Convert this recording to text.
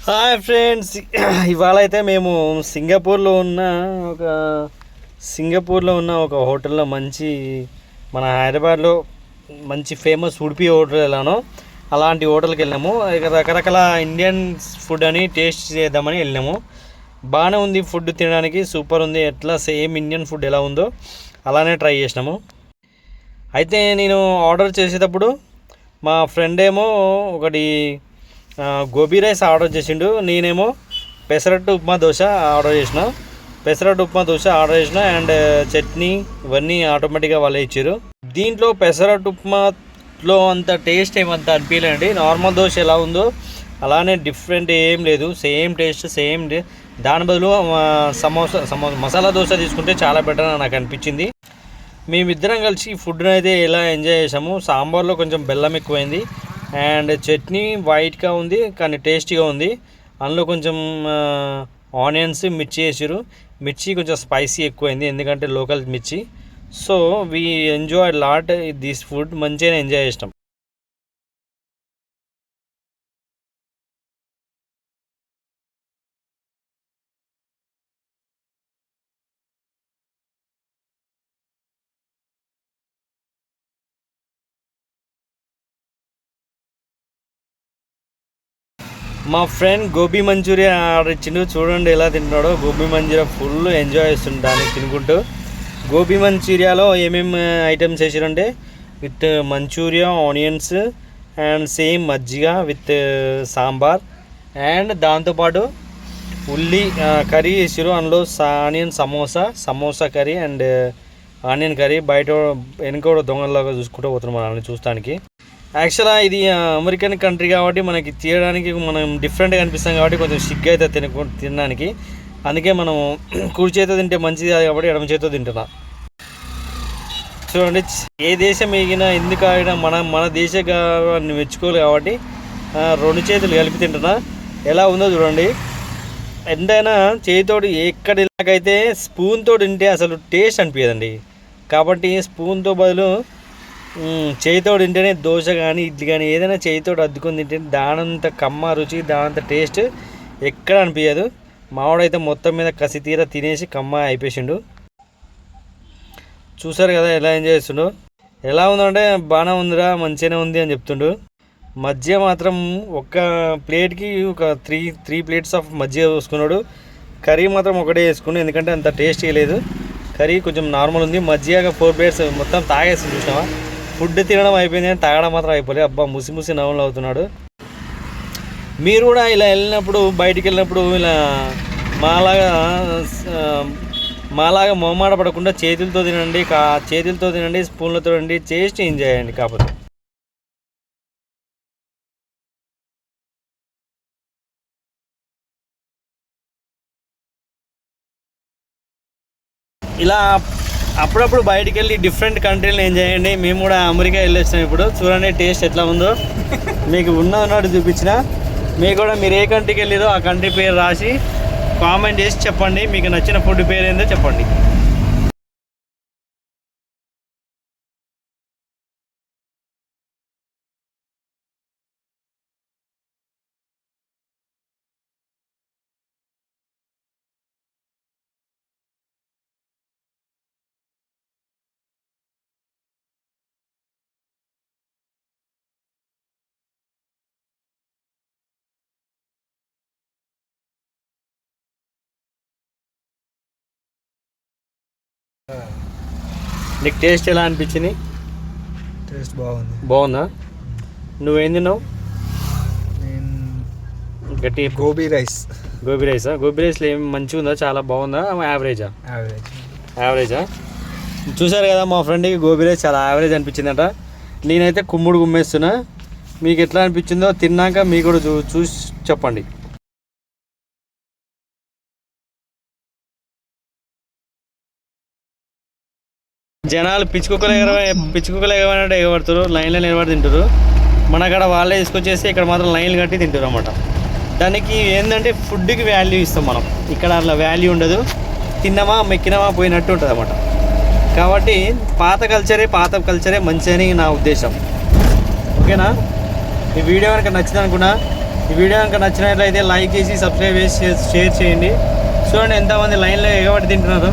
Hi friends, ఇవాళ అయితే మేము సింగపూర్లో ఉన్న ఒక హోటల్లో మన హైదరాబాద్లో మంచి ఫేమస్ ఉడిపి హోటల్ వెళ్ళాను. అలాంటి హోటల్కి వెళ్ళాము. రకరకాల ఇండియన్ ఫుడ్ అని టేస్ట్ చేద్దామని వెళ్ళాము. బాగానే ఉంది, ఫుడ్ తినడానికి సూపర్ ఉంది. ఎట్లా సేమ్ ఇండియన్ ఫుడ్ ఎలా ఉందో అలానే ట్రై చేసినాము. అయితే నేను ఆర్డర్ చేసేటప్పుడు మా ఫ్రెండ్ ఏమో ఒకటి గోబీ రైస్ ఆర్డర్ చేసిండు, నేనేమో పెసరట్టు ఉప్మా దోశ ఆర్డర్ చేసిన అండ్ చట్నీ ఇవన్నీ ఆటోమేటిక్గా వాళ్ళే ఇచ్చారు. దీంట్లో పెసరట్టు ఉప్మాలో అంత టేస్ట్ ఏమంత అనిపించలేండి. నార్మల్ దోశ ఎలా ఉందో అలానే డిఫరెంట్ ఏం లేదు, సేమ్ టేస్ట్ సేమ్. దాని బదులు మసాలా దోశ తీసుకుంటే చాలా బెటర్ అని నాకు అనిపించింది. మేమిద్దరం కలిసి ఫుడ్ని అయితే ఎలా ఎంజాయ్ చేసాము. సాంబార్లో కొంచెం బెల్లం ఎక్కువైంది అండ్ చట్నీ వైట్గా ఉంది కానీ టేస్టీగా ఉంది. అందులో కొంచెం ఆనియన్స్ మిర్చి వేసారు. మిర్చి కొంచెం స్పైసీ ఎక్కువైంది ఎందుకంటే లోకల్ మిర్చి. So we enjoy lot this food, మంచిగా ఎంజాయ్ చేసినాం. మా ఫ్రెండ్ గోబీ మంచూరియా ఆర్డర్ ఇచ్చిండు, చూడండి ఎలా తింటున్నాడో. గోబీ మంచూరియా ఫుల్ ఎంజాయ్ చేస్తుండు దాన్ని తినుకుంటూ. గోబీ మంచూరియాలో ఏమేమి ఐటమ్స్ వేసారంటే with Manchurian, onions and same మజ్జిగ విత్ సాంబార్ అండ్ దాంతోపాటు ఉల్లి కర్రీ వేసారు. అందులో onion samosa curry and onion curry. బయట వెనుక కూడా దొంగలాగా చూసుకుంటూ పోతున్నాం మనల్ని చూస్తానికి. యాక్చువల్గా ఇది అమెరికన్ కంట్రీ కాబట్టి మనకి తీయడానికి మనం డిఫరెంట్గా అనిపిస్తాం కాబట్టి కొంచెం సిగ్గు అయితే తినడానికి. అందుకే మనం కుడి చేతితో తింటే మంచిది కాబట్టి ఎడమ చేతితో తింటున్నా. చూడండి, ఏ దేశం ఎగినా ఎందుకు ఆగినా మన దేశ మెచ్చుకోవాలి కాబట్టి రెండు చేతులు కలిపి తింటున్నా. ఎలా ఉందో చూడండి. ఎంతైనా చేతితోటి ఎక్కడ ఇలాగైతే స్పూన్తో తింటే అసలు టేస్ట్ అనిపించదండి. కాబట్టి స్పూన్తో బదులు చేతితోడు తింటేనే దోశ కానీ ఇడ్లీ కానీ ఏదైనా చేతితోడు అద్దుకొని తింటే దానంత కమ్మ రుచి, దానంత టేస్ట్ ఎక్కడ అనిపించదు. మావాడైతే మొత్తం మీద కసి తీర తినేసి కమ్మ అయిపోయిండు. చూసారు కదా ఎలా ఎంజాయ్ చేస్తుండో. ఎలా ఉందంటే బాగానే ఉందిరా, మంచిగానే ఉంది అని చెప్తుండు. మజ్జిగ మాత్రం ఒక్క ప్లేట్కి ఒక త్రీ ప్లేట్స్ ఆఫ్ మజ్జిగ వేసుకున్నాడు. కర్రీ మాత్రం ఒకటే వేసుకున్నాడు ఎందుకంటే అంత టేస్ట్ లేదు. కర్రీ కొంచెం నార్మల్ ఉంది. మజ్జిగ 4 ప్లేట్స్ మొత్తం తాగేస్తుంది. చూసినావా, ఫుడ్ తినడం అయిపోయింది కానీ తాగడం మాత్రం అయిపోలేదు. అబ్బా ముసి నవ్వులు అవుతున్నాడు. మీరు కూడా ఇలా వెళ్ళినప్పుడు, బయటికి వెళ్ళినప్పుడు ఇలా మాలాగా మొహమాట పడకుండా చేతులతో తినండి, స్పూన్లతో తినండి, టేస్ట్ ఎంజాయ్ చేయండి. కాకపోతే ఇలా అప్పుడప్పుడు బయటికి వెళ్ళి డిఫరెంట్ కంట్రీలు ఎంజాయ్ చేయండి. మేము కూడా అమెరికా వెళ్ళొచ్చినాం. ఇప్పుడు చూడండి టేస్ట్ ఎట్లా ఉందో. మీకు ఉన్నట్టు చూపించిన. మీకు కూడా మీరు ఏ కంట్రీకి వెళ్ళిరో ఆ కంట్రీ పేరు రాసి కామెంట్ చేసి చెప్పండి. మీకు నచ్చిన ఫుడ్ పేరు ఏందో చెప్పండి. నీకు టేస్ట్ ఎలా అనిపించింది? టేస్ట్ బాగుందా? నువ్వేం తిన్నావు? గట్టి గోబీ రైసా? గోబీ రైస్లో ఏమి మంచిగా ఉందా, చాలా బాగుందా, యావరేజా? చూసారు కదా, మా ఫ్రెండ్కి గోబీ రైస్ చాలా యావరేజ్ అనిపించిందట. నేనైతే గుమ్మేస్తున్నా. మీకు ఎట్లా అనిపించిందో తిన్నాక మీకు కూడా చూసి చెప్పండి. జనాలు పిచ్చుకుక్కలు ఎగబడుతారు, లైన్లో నిలబడి తింటారు. మన కాడ వాళ్ళే తీసుకొచ్చేసి ఇక్కడ మాత్రం లైన్లు కట్టి తింటారు అన్నమాట. దానికి ఏంటంటే ఫుడ్కి వాల్యూ ఇస్తాం మనం. ఇక్కడ అట్లా వాల్యూ ఉండదు. తిన్నామా మెక్కినామా పోయినట్టు ఉంటుంది అన్నమాట. కాబట్టి పాత కల్చరే మంచి అని నా ఉద్దేశం. ఓకేనా? ఈ వీడియో కనుక నచ్చింది అనుకున్నా ఈ వీడియో కనుక నచ్చినట్లయితే లైక్ చేసి సబ్స్క్రైబ్ చేసి షేర్ చేయండి. చూడండి ఎంతమంది లైన్లో ఎగబడి తింటున్నారు.